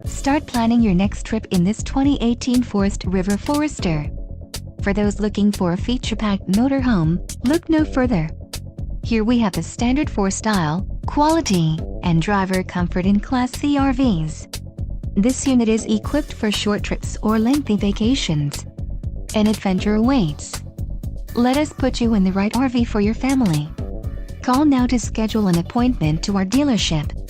Start planning your next trip in this 2018 Forest River Forester. For those looking for a feature-packed motorhome, look no further. Here we have the standard 4-style, quality, and driver comfort in Class C RVs. This unit is equipped for short trips or lengthy vacations. An adventure awaits. Let us put you in the right RV for your family. Call now to schedule an appointment to our dealership.